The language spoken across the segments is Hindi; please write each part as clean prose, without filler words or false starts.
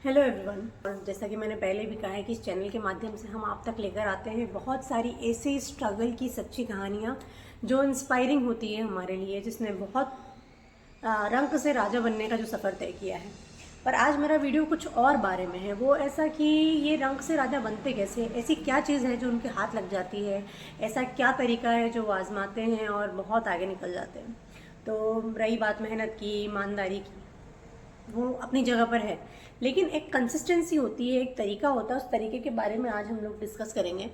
Hello everyone. और जैसा कि मैंने पहले भी कहा है कि इस चैनल के माध्यम से हम आप तक लेकर आते हैं बहुत सारी ऐसी स्ट्रगल की सच्ची कहानियाँ जो इंस्पायरिंग होती है हमारे लिए, जिसने बहुत रंक से राजा बनने का जो सफ़र तय किया है। पर आज मेरा वीडियो कुछ और बारे में है। वो ऐसा कि ये रंक से राजा बनते कैसे, ऐसी क्या चीज़ है जो उनके हाथ लग जाती है, ऐसा क्या तरीका है जो वो आजमाते हैं और बहुत आगे निकल जाते हैं। तो रही बात मेहनत की, ईमानदारी की, वो अपनी जगह पर है, लेकिन एक कंसिस्टेंसी होती है, एक तरीका होता है। उस तरीके के बारे में आज हम लोग डिस्कस करेंगे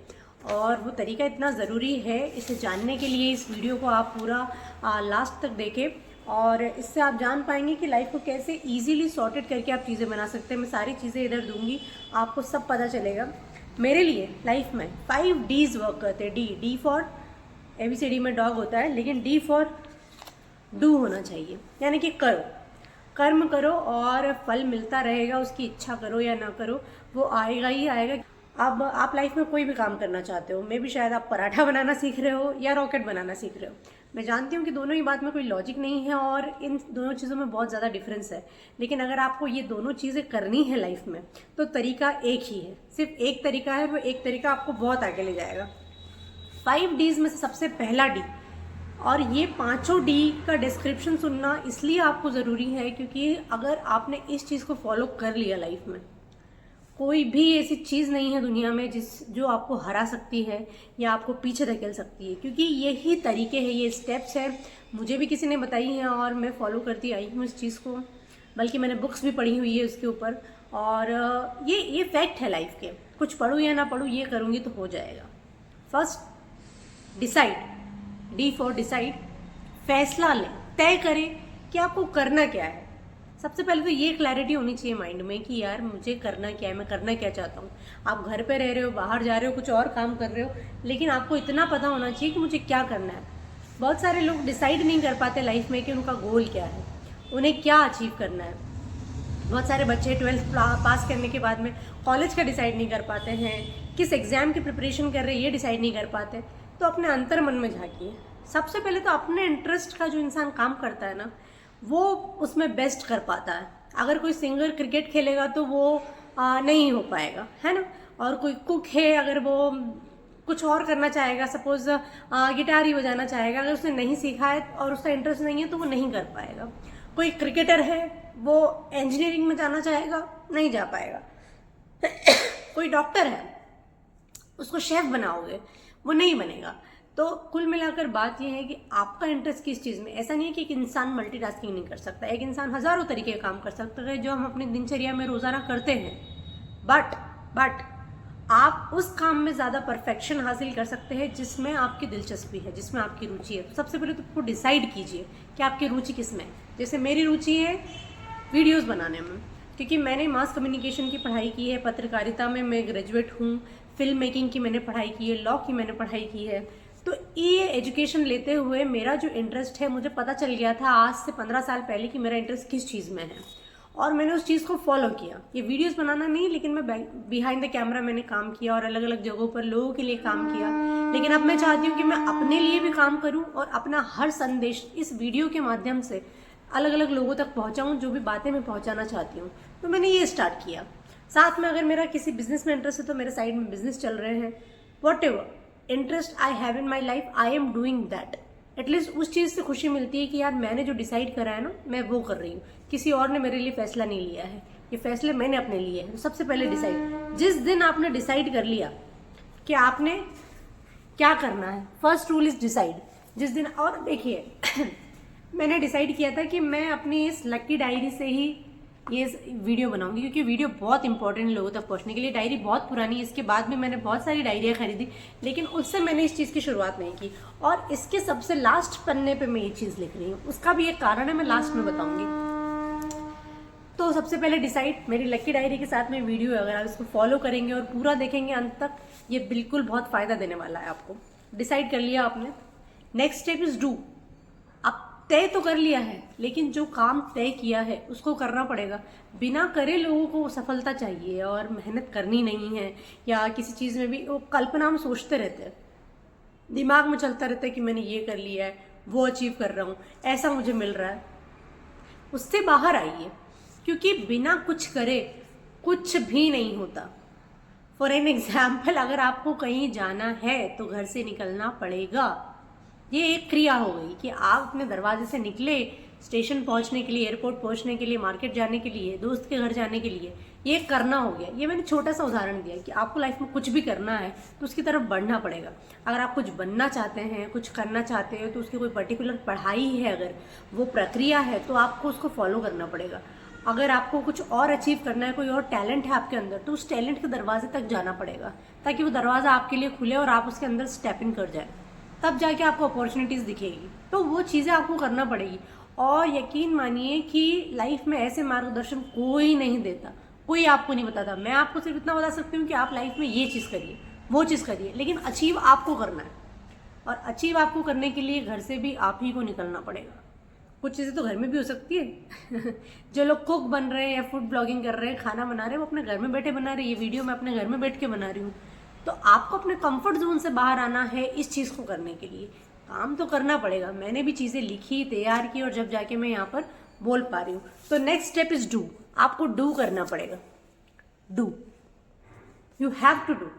और वो तरीका इतना ज़रूरी है, इसे जानने के लिए इस वीडियो को आप पूरा लास्ट तक देखें और इससे आप जान पाएंगे कि लाइफ को कैसे इजीली सॉर्टेड करके आप चीज़ें बना सकते हैं। मैं सारी चीज़ें इधर दूंगी, आपको सब पता चलेगा। मेरे लिए लाइफ में 5 Ds वर्क करते हैं। डी फॉर ABCD में डॉग होता है, लेकिन D फॉर डू होना चाहिए, यानी कि करो, कर्म करो और फल मिलता रहेगा। उसकी इच्छा करो या ना करो, वो आएगा ही आएगा। अब आप लाइफ में कोई भी काम करना चाहते हो, मे भी शायद आप पराठा बनाना सीख रहे हो या रॉकेट बनाना सीख रहे हो। मैं जानती हूँ कि दोनों ही बात में कोई लॉजिक नहीं है और इन दोनों चीज़ों में बहुत ज़्यादा डिफरेंस है, लेकिन अगर आपको ये दोनों चीज़ें करनी है लाइफ में तो तरीका एक ही है, सिर्फ एक तरीका है। वो एक तरीका आपको बहुत आगे ले जाएगा। 5 Ds में से सबसे पहला डी, और ये पांचों डी का डिस्क्रिप्शन सुनना इसलिए आपको ज़रूरी है क्योंकि अगर आपने इस चीज़ को फॉलो कर लिया लाइफ में, कोई भी ऐसी चीज़ नहीं है दुनिया में जो आपको हरा सकती है या आपको पीछे धकेल सकती है, क्योंकि यही तरीके हैं, ये स्टेप्स हैं। मुझे भी किसी ने बताई हैं और मैं फॉलो करती आई हूँ इस चीज़ को, बल्कि मैंने बुक्स भी पढ़ी हुई है उसके ऊपर। और ये फैक्ट है लाइफ के, कुछ पढ़ूँ या ना पढ़ूँ, ये करूँगी तो हो जाएगा। First, decide. D for decide, फैसला लें, तय करें कि आपको करना क्या है। सबसे पहले तो ये क्लैरिटी होनी चाहिए माइंड में कि यार मुझे करना क्या है, मैं करना क्या चाहता हूँ। आप घर पे रह रहे हो, बाहर जा रहे हो, कुछ और काम कर रहे हो, लेकिन आपको इतना पता होना चाहिए कि मुझे क्या करना है। बहुत सारे लोग डिसाइड नहीं कर पाते लाइफ में कि उनका गोल क्या है, उन्हें क्या अचीव करना है। बहुत सारे बच्चे 12th पास करने के बाद में कॉलेज का डिसाइड नहीं कर पाते हैं, किस एग्ज़ाम की प्रिपरेशन कर रहे हैं ये डिसाइड नहीं कर पाते। तो अपने अंतर मन में झांकिए। सबसे पहले तो अपने इंटरेस्ट का जो इंसान काम करता है ना, वो उसमें बेस्ट कर पाता है। अगर कोई सिंगर क्रिकेट खेलेगा तो वो नहीं हो पाएगा, है ना। और कोई कुक है, अगर वो कुछ और करना चाहेगा, सपोज गिटार ही बजाना चाहेगा, अगर उसने नहीं सीखा है और उसका इंटरेस्ट नहीं है तो वो नहीं कर पाएगा। कोई क्रिकेटर है, वो इंजीनियरिंग में जाना चाहेगा, नहीं जा पाएगा। कोई डॉक्टर है, उसको शेफ बनाओगे, वो नहीं बनेगा। तो कुल मिलाकर बात यह है कि आपका इंटरेस्ट किस चीज़ में। ऐसा नहीं है कि एक इंसान मल्टीटास्किंग नहीं कर सकता, एक इंसान हजारों तरीके का काम कर सकता है जो हम अपनी दिनचर्या में रोजाना करते हैं। बट आप उस काम में ज़्यादा परफेक्शन हासिल कर सकते हैं जिसमें आपकी दिलचस्पी है, जिसमें आपकी रुचि है। तो सबसे पहले तो आपको डिसाइड कीजिए कि आपकी रुचि किस में है। जैसे मेरी रुचि है वीडियोस बनाने में, क्योंकि मैंने मास कम्युनिकेशन की पढ़ाई की है, पत्रकारिता में मैं ग्रेजुएट हूँ, फिल्म मेकिंग की मैंने पढ़ाई की है, लॉ की मैंने पढ़ाई की है। तो ये एजुकेशन लेते हुए मेरा जो इंटरेस्ट है, मुझे पता चल गया था आज से 15 साल पहले कि मेरा इंटरेस्ट किस चीज़ में है, और मैंने उस चीज़ को फॉलो किया। ये वीडियोस बनाना नहीं, लेकिन मैं बिहाइंड द कैमरा मैंने काम किया और अलग अलग जगहों पर लोगों के लिए काम किया। लेकिन अब मैं चाहती हूँ कि मैं अपने लिए भी काम करूँ और अपना हर संदेश इस वीडियो के माध्यम से अलग अलग लोगों तक पहुँचाऊँ, जो भी बातें मैं पहुँचाना चाहती हूँ। तो मैंने ये स्टार्ट किया। साथ में अगर मेरा किसी बिजनेस में इंटरेस्ट है तो मेरे साइड में बिजनेस चल रहे हैं। What ever interest I have in my life, I am doing that. At least उस चीज़ से खुशी मिलती है कि यार मैंने जो डिसाइड करा है ना, मैं वो कर रही हूँ। किसी और ने मेरे लिए फैसला नहीं लिया है, ये फैसले मैंने अपने लिए हैं। तो सबसे पहले डिसाइड, जिस दिन आपने डिसाइड कर लिया कि आपने क्या करना है, फर्स्ट रूल इज डिसाइड। जिस दिन, और देखिए मैंने डिसाइड किया था कि मैं अपनी इस लकी डायरी से ही ये वीडियो बनाऊंगी, क्योंकि वीडियो बहुत इंपॉर्टेंट है लोगों तक पहुंचने के लिए। डायरी बहुत पुरानी है, इसके बाद में मैंने बहुत सारी डायरियाँ खरीदी, लेकिन उससे मैंने इस चीज़ की शुरुआत नहीं की। और इसके सबसे लास्ट पन्ने पे मैं ये चीज़ लिख रही हूँ, उसका भी एक कारण है, मैं लास्ट में बताऊंगी। तो सबसे पहले डिसाइड, मेरी लकी डायरी के साथ में वीडियो है, अगर आप इसको फॉलो करेंगे और पूरा देखेंगे अंत तक, ये बिल्कुल बहुत फ़ायदा देने वाला है आपको। डिसाइड कर लिया आपने, नेक्स्ट स्टेप इज डू। आप तय तो कर लिया है, लेकिन जो काम तय किया है उसको करना पड़ेगा। बिना करे लोगों को सफलता चाहिए और मेहनत करनी नहीं है, या किसी चीज़ में भी वो कल्पना में सोचते रहते हैं, दिमाग में चलता रहता है कि मैंने ये कर लिया है, वो अचीव कर रहा हूँ, ऐसा मुझे मिल रहा है। उससे बाहर आइए, क्योंकि बिना कुछ करे कुछ भी नहीं होता। फॉर एन एग्जाम्पल, अगर आपको कहीं जाना है तो घर से निकलना पड़ेगा। ये एक क्रिया हो गई कि आप अपने दरवाजे से निकले स्टेशन पहुंचने के लिए, एयरपोर्ट पहुंचने के लिए, मार्केट जाने के लिए, दोस्त के घर जाने के लिए, ये करना हो गया। ये मैंने छोटा सा उदाहरण दिया कि आपको लाइफ में कुछ भी करना है तो उसकी तरफ बढ़ना पड़ेगा। अगर आप कुछ बनना चाहते हैं, कुछ करना चाहते हो, तो उसकी कोई पर्टिकुलर पढ़ाई है, अगर वो प्रक्रिया है तो आपको उसको फॉलो करना पड़ेगा। अगर आपको कुछ और अचीव करना है, कोई और टैलेंट है आपके अंदर, तो उस टैलेंट के दरवाजे तक जाना पड़ेगा ताकि वो दरवाज़ा आपके लिए खुले और आप उसके अंदर स्टेप इन कर जाए, तब जाके आपको अपॉर्चुनिटीज़ दिखेगी। तो वो चीज़ें आपको करना पड़ेगी। और यकीन मानिए कि लाइफ में ऐसे मार्गदर्शन कोई नहीं देता, कोई आपको नहीं बताता। मैं आपको सिर्फ इतना बता सकती हूँ कि आप लाइफ में ये चीज़ करिए, वो चीज़ करिए, लेकिन अचीव आपको करना है। और अचीव आपको करने के लिए घर से भी आप ही को निकलना पड़ेगा। कुछ चीज़ें तो घर में भी हो सकती है जो लोग कुक बन रहे हैं या फूड ब्लॉगिंग कर रहे हैं, खाना बना रहे हैं, वो अपने घर में बैठे बना रहे हैं। ये वीडियो मैं अपने घर में बैठ के बना रही हूँ। तो आपको अपने कंफर्ट जोन से बाहर आना है इस चीज़ को करने के लिए। काम तो करना पड़ेगा। मैंने भी चीज़ें लिखी, तैयार की, और जब जाके मैं यहाँ पर बोल पा रही हूँ। तो नेक्स्ट स्टेप इज डू। आपको डू करना पड़ेगा। Do, you have to do.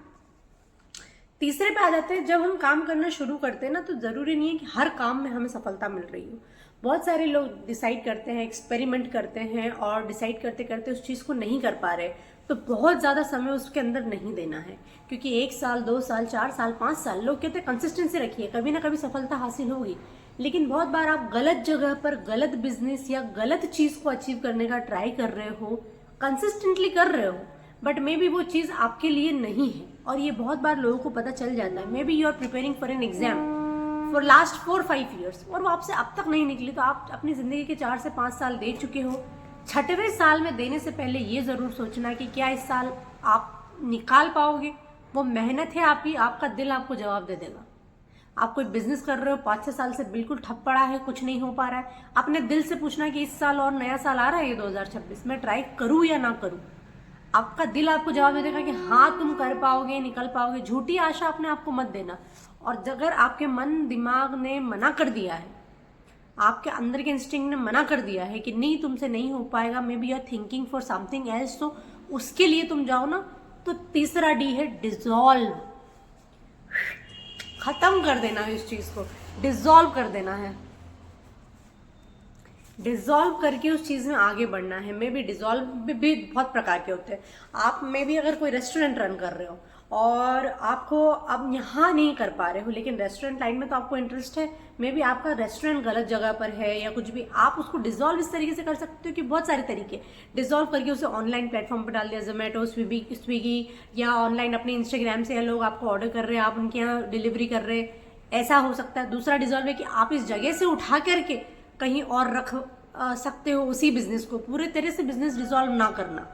तीसरे पे आ जाते हैं, जब हम काम करना शुरू करते हैं ना, तो ज़रूरी नहीं है कि हर काम में हमें सफलता मिल रही हो। बहुत सारे लोग डिसाइड करते हैं, एक्सपेरिमेंट करते हैं, और डिसाइड करते करते उस चीज़ को नहीं कर पा रहे, तो बहुत ज़्यादा समय उसके अंदर नहीं देना है। क्योंकि 1 साल, 2 साल, 4 साल, 5 साल, लोग कहते हैं कंसिस्टेंसी रखिए, कभी ना कभी सफलता हासिल होगी। लेकिन बहुत बार आप गलत जगह पर गलत बिजनेस या गलत चीज़ को अचीव करने का ट्राई कर रहे हो, कंसिस्टेंटली कर रहे हो, बट मे बी वो चीज़ आपके लिए नहीं है। और ये बहुत बार लोगों को पता चल जाता है। Maybe you are preparing for an exam for last 4-5 years, और वो आपसे अब तक नहीं निकली, तो आप अपनी ज़िंदगी के 4 से 5 साल दे चुके हो। 6वें साल में देने से पहले ये ज़रूर सोचना कि क्या इस साल आप निकाल पाओगे। वो मेहनत है आपकी, आपका दिल आपको जवाब दे देगा। आप कोई बिजनेस कर रहे हो, 5-6 साल से बिल्कुल ठप पड़ा है, कुछ नहीं हो पा रहा है, अपने दिल से पूछना कि इस साल और नया साल आ रहा है, ये 2026 में ट्राई करूँ या ना करूँ। आपका दिल आपको जवाब दे देगा कि हाँ तुम कर पाओगे, निकल पाओगे। झूठी आशा अपने आप को मत देना। और अगर आपके मन दिमाग ने मना कर दिया है, आपके अंदर के इंस्टिंक्ट ने मना कर दिया है कि नहीं तुमसे नहीं हो पाएगा, maybe you are thinking for something else, तो उसके लिए तुम जाओ ना। तो तीसरा डी है डिसॉल्व। खत्म कर देना है इस चीज को, डिसॉल्व कर देना है। डिसॉल्व करके उस चीज़ में आगे बढ़ना है। मे बी डिसॉल्व भी बहुत प्रकार के होते हैं। आप मे बी अगर कोई रेस्टोरेंट रन कर रहे हो और आपको अब यहाँ नहीं कर पा रहे हो, लेकिन रेस्टोरेंट लाइन में तो आपको इंटरेस्ट है, मे बी आपका रेस्टोरेंट गलत जगह पर है या कुछ भी, आप उसको डिसॉल्व इस तरीके से कर सकते हो कि बहुत सारे तरीके डिसॉल्व करके उसे ऑनलाइन प्लेटफॉर्म पर डाल दिया, जोमेटो, स्विगी, या ऑनलाइन अपने इंस्टाग्राम से लोग आपको ऑर्डर कर रहे हैं, आप उनके यहाँ डिलीवरी कर रहे हैं, ऐसा हो सकता है। दूसरा डिसॉल्व है कि आप इस जगह से उठा करके कहीं और रख सकते हो उसी बिजनेस को। पूरे तरह से बिजनेस डिसॉल्व ना करना,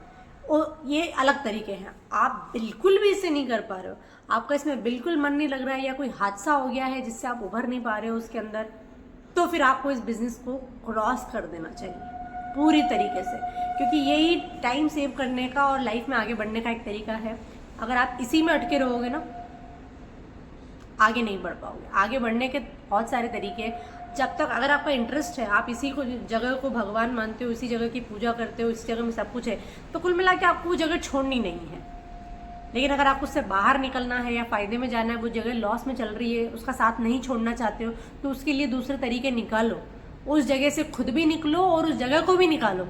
और ये अलग तरीके हैं। आप बिल्कुल भी इसे नहीं कर पा रहे हो, आपका इसमें बिल्कुल मन नहीं लग रहा है, या कोई हादसा हो गया है जिससे आप उभर नहीं पा रहे हो उसके अंदर, तो फिर आपको इस बिजनेस को क्रॉस कर देना चाहिए पूरी तरीके से। क्योंकि यही टाइम सेव करने का और लाइफ में आगे बढ़ने का एक तरीका है। अगर आप इसी में अटके रहोगे ना, आगे नहीं बढ़ पाओगे। आगे बढ़ने के बहुत सारे तरीके हैं। जब तक अगर आपका इंटरेस्ट है, आप इसी को जगह को भगवान मानते हो, इसी जगह की पूजा करते हो, इस जगह में सब कुछ है, तो कुल मिला के आपको वो जगह छोड़नी नहीं है। लेकिन अगर आपको उससे बाहर निकलना है या फायदे में जाना है, वो जगह लॉस में चल रही है, उसका साथ नहीं छोड़ना चाहते हो, तो उसके लिए दूसरे तरीके निकालो। उस जगह से खुद भी निकलो और उस जगह को भी निकालो,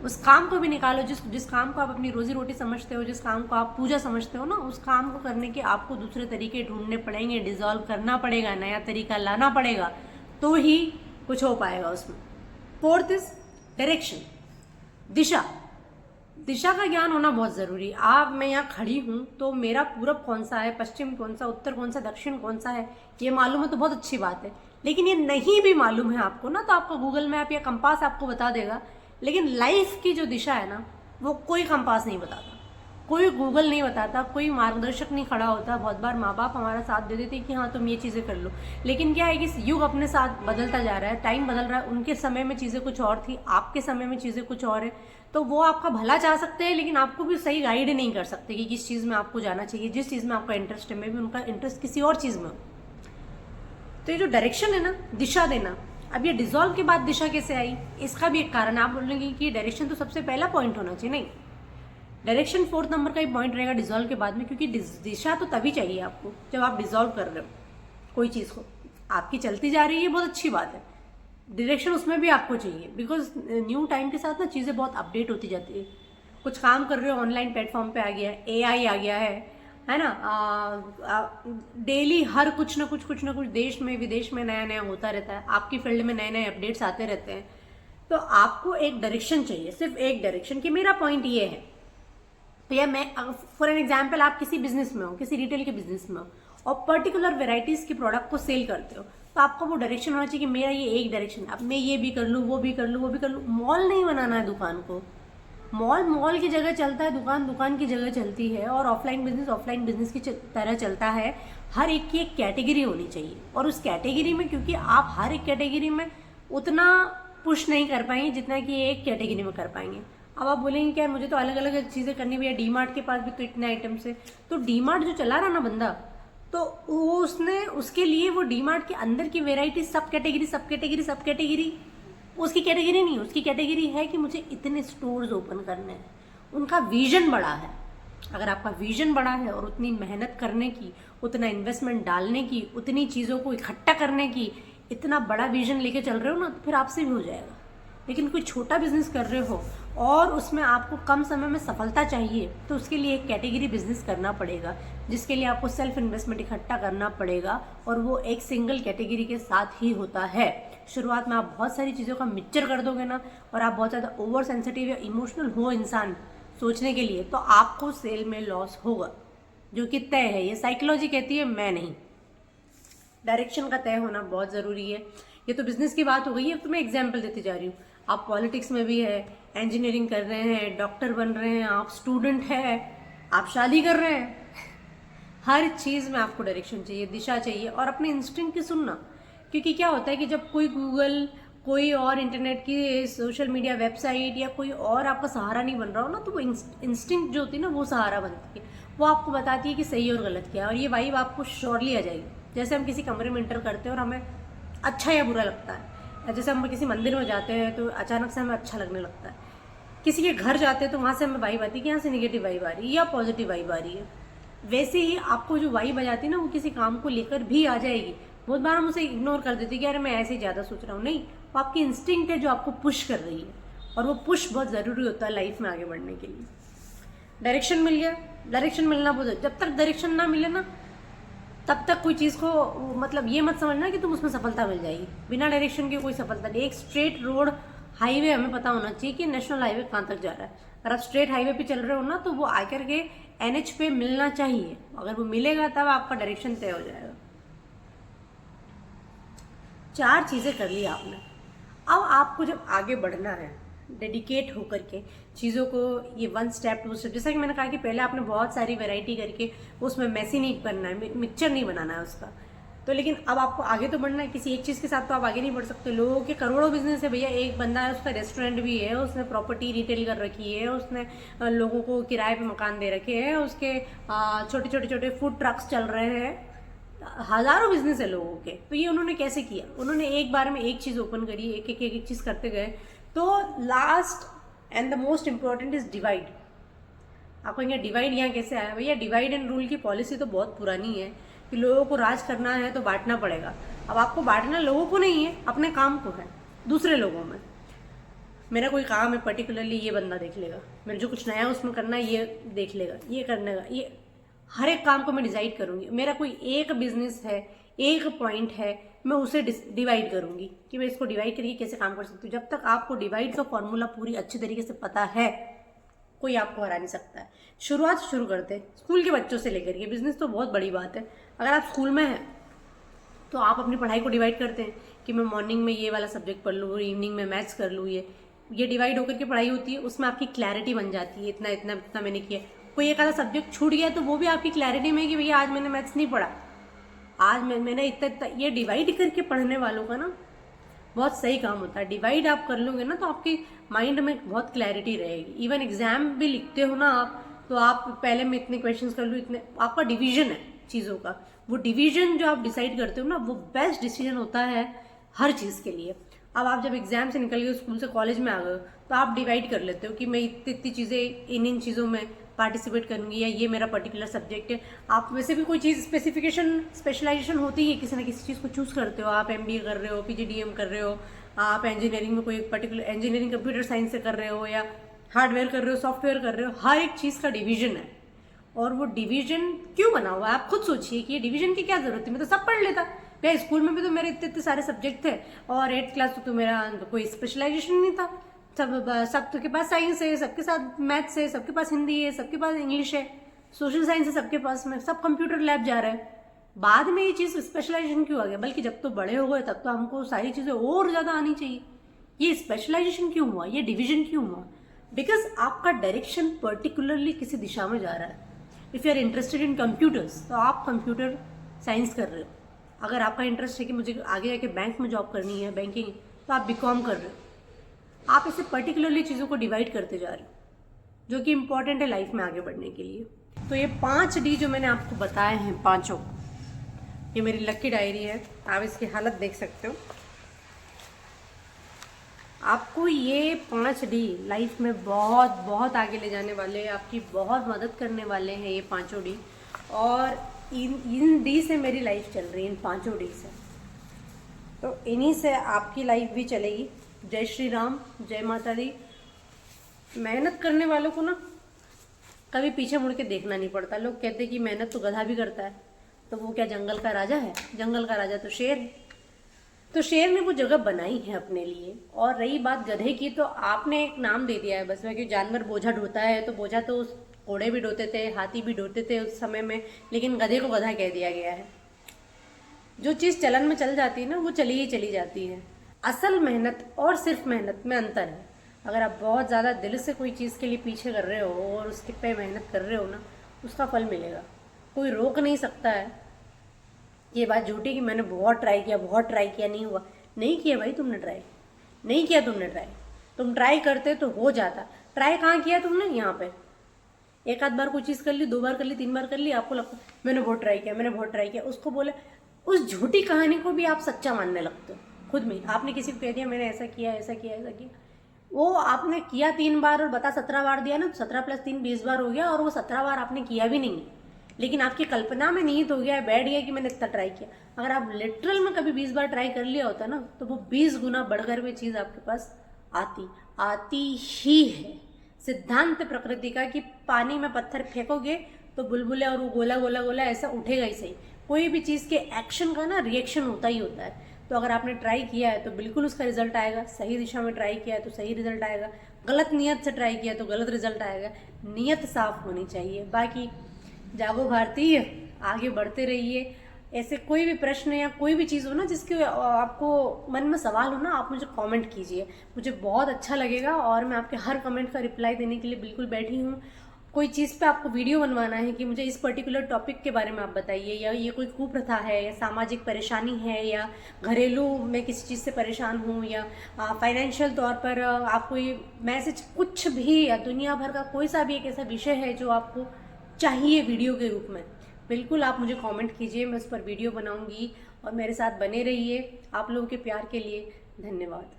उस काम को भी निकालो जिस काम को आप अपनी रोजी रोटी समझते हो, जिस काम को आप पूजा समझते हो ना, उस काम को करने के आपको दूसरे तरीके ढूंढने पड़ेंगे, डिसॉल्व करना पड़ेगा, नया तरीका लाना पड़ेगा, तो ही कुछ हो पाएगा उसमें। 4th इज डायरेक्शन, दिशा। दिशा का ज्ञान होना बहुत ज़रूरी है। मैं यहाँ खड़ी हूँ तो मेरा पूरब कौन सा है, पश्चिम कौन सा, उत्तर कौन सा, दक्षिण कौन सा है, ये मालूम है तो बहुत अच्छी बात है। लेकिन ये नहीं भी मालूम है आपको ना, तो आपका गूगल मैप या कंपास आपको बता देगा। लेकिन लाइफ की जो दिशा है ना, वो कोई कंपास नहीं बताता, कोई गूगल नहीं बताता, कोई मार्गदर्शक नहीं खड़ा होता। बहुत बार माँ बाप हमारा साथ दे देते कि हाँ तुम ये चीज़ें कर लो, लेकिन क्या है कि युग अपने साथ बदलता जा रहा है, टाइम बदल रहा है। उनके समय में चीज़ें कुछ और थी, आपके समय में चीज़ें कुछ और है। तो वो आपका भला चाह सकते हैं, लेकिन आपको भी सही गाइड नहीं कर सकते कि किस चीज़ में आपको जाना चाहिए। जिस चीज़ में आपका इंटरेस्ट है, मे भी उनका इंटरेस्ट किसी और चीज़ में हो। तो ये जो डायरेक्शन है ना, दिशा देना। अब ये डिसॉल्व के बाद दिशा कैसे आई, इसका भी एक कारण आप बोलेंगे कि डायरेक्शन तो सबसे पहला पॉइंट होना चाहिए। नहीं, डायरेक्शन 4th नंबर का ही पॉइंट रहेगा डिजॉल्व के बाद में, क्योंकि दिशा तो तभी चाहिए आपको जब आप डिजॉल्व कर रहे हो कोई चीज़ को। आपकी चलती जा रही है, बहुत अच्छी बात है, डायरेक्शन उसमें भी आपको चाहिए, बिकॉज न्यू टाइम के साथ ना चीज़ें बहुत अपडेट होती जाती है। कुछ काम कर रहे हो, ऑनलाइन प्लेटफॉर्म पे आ गया है, AI आ गया है ना। डेली हर कुछ ना कुछ देश में विदेश में नया नया होता रहता है, आपकी फील्ड में नए नए अपडेट्स आते रहते हैं। तो आपको एक डायरेक्शन चाहिए, सिर्फ एक डायरेक्शन कि मेरा पॉइंट ये है। तो या मैं फॉर एन एग्जाम्पल, आप किसी बिजनेस में हो, किसी रिटेल के बिजनेस में हो और पर्टिकुलर वेराइटीज के प्रोडक्ट को सेल करते हो, तो आपका वो डायरेक्शन होना चाहिए कि मेरा ये एक डायरेक्शन, अब मैं ये भी कर लूँ, वो भी कर लूँ, वो भी कर लूँ। मॉल नहीं बनाना है दुकान को, मॉल की जगह चलता है, दुकान की जगह चलती है, और ऑफलाइन बिजनेस की तरह चलता है। हर एक की एक कैटेगरी होनी चाहिए, और उस कैटेगरी में, क्योंकि आप हर एक कैटेगरी में उतना पुश नहीं कर पाएंगे जितना कि एक कैटेगरी में कर पाएंगे। अब आप बोलेंगे क्या मुझे तो अलग अलग चीज़ें करनी भी है, डीमार्ट के पास भी तो इतने आइटम्स है। तो डीमार्ट जो चला रहा ना बंदा, तो वो उसके लिए वो डीमार्ट के अंदर की वेराइटी सब कैटेगरी उसकी कैटेगरी नहीं, उसकी कैटेगरी है कि मुझे इतने स्टोर्स ओपन करने हैं। उनका विजन बड़ा है। अगर आपका विजन बड़ा है और उतनी मेहनत करने की, उतना इन्वेस्टमेंट डालने की, उतनी चीज़ों को इकट्ठा करने की, इतना बड़ा विजन लेके चल रहे हो ना, तो फिर आपसे भी हो जाएगा। लेकिन कोई छोटा बिजनेस कर रहे हो और उसमें आपको कम समय में सफलता चाहिए, तो उसके लिए एक कैटेगरी बिजनेस करना पड़ेगा, जिसके लिए आपको सेल्फ इन्वेस्टमेंट इकट्ठा करना पड़ेगा, और वो एक सिंगल कैटेगरी के साथ ही होता है। शुरुआत में आप बहुत सारी चीज़ों का मिक्सचर कर दोगे ना, और आप बहुत ज़्यादा ओवर सेंसिटिव या इमोशनल हो इंसान सोचने के लिए, तो आपको सेल में लॉस होगा, जो कि तय है। ये साइकोलॉजी कहती है, मैं नहीं। डायरेक्शन का तय होना बहुत ज़रूरी है। ये तो बिजनेस की बात हो गई है, तो मैं एग्जाम्पल देती जा रही हूँ। आप पॉलिटिक्स में भी है, इंजीनियरिंग कर रहे हैं, डॉक्टर बन रहे हैं, आप स्टूडेंट है, आप शादी कर रहे हैं, हर चीज़ में आपको डायरेक्शन चाहिए, दिशा चाहिए, और अपने इंस्टिंक्ट की सुनना। क्योंकि क्या होता है कि जब कोई गूगल, कोई और इंटरनेट की सोशल मीडिया वेबसाइट या कोई और आपका सहारा नहीं बन रहा हो ना, तो वो इंस्टिंक्ट जो होती है ना, वो सहारा बनती है। वो आपको बताती है कि सही और गलत क्या है, और ये वाइब आपको श्योरली आ जाएगी। जैसे हम किसी कमरे में एंटर करते हैं और हमें अच्छा या बुरा लगता है, जैसे हम किसी मंदिर में जाते हैं तो अचानक से हमें अच्छा लगने लगता है, किसी के घर जाते हैं तो वहाँ से हमें वाइब आती है कि यहाँ से नेगेटिव वाइब आ रही है या पॉजिटिव वाइब आ रही है। वैसे ही आपको जो वाइब आ जाती है ना, वो किसी काम को लेकर भी आ जाएगी। बहुत बार हम उसे इग्नोर कर देते हैं कि अरे मैं ऐसे ही ज़्यादा सोच रहा हूँ। नहीं, वो आपकी इंस्टिंक्ट है जो आपको पुश कर रही है, और वो पुश बहुत ज़रूरी होता है लाइफ में आगे बढ़ने के लिए। डायरेक्शन मिल गया, डायरेक्शन मिलना बहुत, जब तक डायरेक्शन ना मिले ना, तब तक कोई चीज़ को, मतलब ये मत समझना कि तुम उसमें सफलता मिल जाएगी। बिना डायरेक्शन के कोई सफलता नहीं। एक स्ट्रेट रोड हाईवे हमें पता होना चाहिए कि नेशनल हाईवे कहाँ तक जा रहा है। अगर आप स्ट्रेट हाईवे पे चल रहे हो ना, तो वो आकर के NH पे मिलना चाहिए। अगर वो मिलेगा तब आपका डायरेक्शन तय हो जाएगा। 4 चीज़ें कर ली आपने। अब आपको जब आगे बढ़ना है, डेडिकेट होकर के चीज़ों को, ये 1 स्टेप 2 स्टेप, जैसा कि मैंने कहा कि पहले आपने बहुत सारी वैरायटी करके उसमें मैसी नहीं करना है, मिक्सचर नहीं बनाना है उसका। तो लेकिन अब आपको आगे तो बढ़ना है, किसी एक चीज़ के साथ तो आप आगे नहीं बढ़ सकते। लोगों के करोड़ों बिजनेस है भैया। एक बंदा है, उसका रेस्टोरेंट भी है, उसने प्रॉपर्टी रिटेल कर रखी है, उसने लोगों को किराए पे मकान दे रखे हैं, उसके छोटे फूड ट्रक्स चल रहे हैं, हज़ारों बिजनेस है लोगों के। तो ये उन्होंने कैसे किया? उन्होंने एक बार में एक चीज़ ओपन करी, एक चीज़ करते गए। तो last and the most important is divide. आप कहेंगे डिवाइड यहाँ कैसे आया? भैया डिवाइड एंड रूल की पॉलिसी तो बहुत पुरानी है कि लोगों को राज करना है तो बांटना पड़ेगा। अब आपको बांटना लोगों को नहीं है, अपने काम को है, दूसरे लोगों में। मेरा कोई काम है पर्टिकुलरली, ये बंदा देख लेगा। मेरे जो कुछ नया उसमें करना है ये देख लेगा, ये करने का, ये हर एक काम को मैं डिसाइड करूँगी। मेरा कोई एक बिजनेस है, एक पॉइंट है, मैं उसे डिवाइड करूँगी कि मैं इसको डिवाइड करके कैसे काम कर सकती हूँ। जब तक आपको डिवाइड का फॉर्मूला पूरी अच्छी तरीके से पता है, कोई आपको हरा नहीं सकता है। शुरुआत शुरू करते हैं स्कूल के बच्चों से लेकर के। बिजनेस तो बहुत बड़ी बात है। अगर आप स्कूल में हैं तो आप अपनी पढ़ाई को डिवाइड करते हैं कि मैं मॉर्निंग में ये वाला सब्जेक्ट पढ़ लूँ, इवनिंग में मैथ्स कर लूँ। ये डिवाइड होकर के पढ़ाई होती है, उसमें आपकी क्लैरिटी बन जाती है, इतना इतना इतना मैंने किया। कोई एक आधा सब्जेक्ट छूट गया तो वो भी आपकी क्लैरिटी में है कि भैया आज मैंने मैथ्स नहीं पढ़ा, आज मैंने इतना। ये डिवाइड करके पढ़ने वालों का ना बहुत सही काम होता है। डिवाइड आप कर लोगे ना तो आपके माइंड में बहुत क्लैरिटी रहेगी। इवन एग्जाम भी लिखते हो ना आप, तो आप पहले मैं इतने क्वेश्चंस कर लूँ, इतने, आपका डिवीजन है चीज़ों का। वो डिवीजन जो आप डिसाइड करते हो ना, वो बेस्ट डिसीजन होता है हर चीज़ के लिए। अब आप जब एग्जाम से निकल गए, स्कूल से कॉलेज में आ गए, तो आप डिवाइड कर लेते हो कि मैं इतनी चीज़ें इन चीज़ों में पार्टिसिपेट करूंगी, या ये मेरा पर्टिकुलर सब्जेक्ट है। आप वैसे भी कोई चीज़ स्पेशलाइजेशन होती है, किसी ना किसी चीज़ को चूज़ करते हो। आप MBA कर रहे हो, PGDM कर रहे हो, आप इंजीनियरिंग में कोई पर्टिकुलर इंजीनियरिंग कंप्यूटर साइंस से कर रहे हो, या हार्डवेयर कर रहे हो, सॉफ्टवेयर कर रहे हो। हर एक चीज़ का डिवीजन है, और वो डिवीजन क्यों बना हुआ है आप खुद सोचिए कि ये डिवीजन की क्या जरूरत है। मैं तो सब पढ़ लेता भैया, स्कूल में भी तो मेरे इतने सारे सब्जेक्ट थे, और 8th क्लास तो मेरा कोई स्पेशलाइजेशन नहीं था। सबके पास साइंस है, सबके साथ मैथ्स है, सबके पास हिंदी है, सबके पास इंग्लिश है, सोशल साइंस है सबके पास में, सब कंप्यूटर लैब जा रहे हैं। बाद में ये चीज़ स्पेशलाइजेशन क्यों आ गया? बल्कि जब तो बड़े हो गए तब तो हमको सारी चीज़ें और ज़्यादा आनी चाहिए। ये स्पेशलाइजेशन क्यों हुआ, ये डिवीजन क्यों हुआ? बिकॉज आपका डायरेक्शन पर्टिकुलरली किसी दिशा में जा रहा है। If you are interested in computers, तो आप कंप्यूटर साइंस कर रहे हो। अगर आपका इंटरेस्ट है कि मुझे आगे जाके बैंक में जॉब करनी है, बैंकिंग, तो आप BCom कर रहे हो। आप ऐसे पर्टिकुलरली चीज़ों को डिवाइड करते जा रहे हो, जो कि इंपॉर्टेंट है लाइफ में आगे बढ़ने के लिए। तो ये 5D जो मैंने आपको बताए हैं, पांचों, ये मेरी लकी डायरी है। आप इसकी हालत देख सकते हो। आपको ये 5D लाइफ में बहुत बहुत आगे ले जाने वाले हैं, आपकी बहुत मदद करने वाले हैं ये 5D। और इन डी से मेरी लाइफ चल रही है, इन 5D से। तो इन्हीं से आपकी लाइफ भी चलेगी। जय श्री राम, जय माता दी। मेहनत करने वालों को ना कभी पीछे मुड़ के देखना नहीं पड़ता। लोग कहते हैं कि मेहनत तो गधा भी करता है, तो वो क्या जंगल का राजा है? जंगल का राजा तो शेर है। तो शेर ने वो जगह बनाई है अपने लिए। और रही बात गधे की, तो आपने एक नाम दे दिया है बस में कि जानवर बोझा ढोता है, तो बोझा तो घोड़े भी ढोते थे, हाथी भी ढोते थे उस समय में, लेकिन गधे को गधा कह दिया गया है। जो चीज़ चलन में चल जाती है ना, वो चली ही चली जाती है। असल मेहनत और सिर्फ मेहनत में अंतर है। अगर आप बहुत ज़्यादा दिल से कोई चीज़ के लिए पीछे कर रहे हो और उसके पे मेहनत कर रहे हो ना, उसका फल मिलेगा। कोई रोक नहीं सकता है। ये बात झूठी कि मैंने बहुत ट्राई किया नहीं हुआ। नहीं किया भाई तुमने ट्राई, नहीं किया तुमने ट्राई। तुम ट्राई करते तो हो जाता। ट्राई कहाँ किया तुमने? यहाँ पे एक आध बार कोई चीज़ कर ली, 2 बार कर ली, 3 बार कर ली, आपको लगता मैंने बहुत ट्राई किया, उसको बोले, उस झूठी कहानी को भी आप सच्चा मानने लगते हो खुद में। आपने किसी को कह दिया मैंने ऐसा किया, वो आपने किया 3 बार और बता 17 बार दिया ना, 17 + 3 20 बार हो गया, और वो 17 बार आपने किया भी नहीं, लेकिन आपकी कल्पना में निहित हो गया है, बैठ गया कि मैंने इतना ट्राई किया। अगर आप लिटरल में कभी 20 बार ट्राई कर लिया होता ना, तो वो 20 गुना बढ़कर वे चीज़ आपके पास आती ही है। सिद्धांत प्रकृति का कि पानी में पत्थर फेंकोगे तो बुलबुले और वो गोला गोला गोला ऐसा उठेगा ही सही। कोई भी चीज़ के एक्शन का ना रिएक्शन होता ही होता है। तो अगर आपने ट्राई किया है तो बिल्कुल उसका रिजल्ट आएगा। सही दिशा में ट्राई किया है तो सही रिजल्ट आएगा। गलत नियत से ट्राई किया तो गलत रिजल्ट आएगा। नियत साफ होनी चाहिए। बाकी जागो भारतीय, आगे बढ़ते रहिए। ऐसे कोई भी प्रश्न या कोई भी चीज़ हो ना जिसके आपको मन में सवाल हो ना, आप मुझे कमेंट कीजिए, मुझे बहुत अच्छा लगेगा। और मैं आपके हर कमेंट का रिप्लाई देने के लिए बिल्कुल बैठी हूँ। कोई चीज़ पे आपको वीडियो बनवाना है कि मुझे इस पर्टिकुलर टॉपिक के बारे में आप बताइए, या ये कोई कुप्रथा है, या सामाजिक परेशानी है, या घरेलू मैं किसी चीज़ से परेशान हूँ, या फाइनेंशियल तौर पर आपको ये मैसेज कुछ भी, या दुनिया भर का कोई सा भी एक ऐसा विषय है जो आपको चाहिए वीडियो के रूप में, बिल्कुल आप मुझे कमेंट कीजिए, मैं उस पर वीडियो बनाऊंगी। और मेरे साथ बने रहिए। आप लोगों के प्यार के लिए धन्यवाद।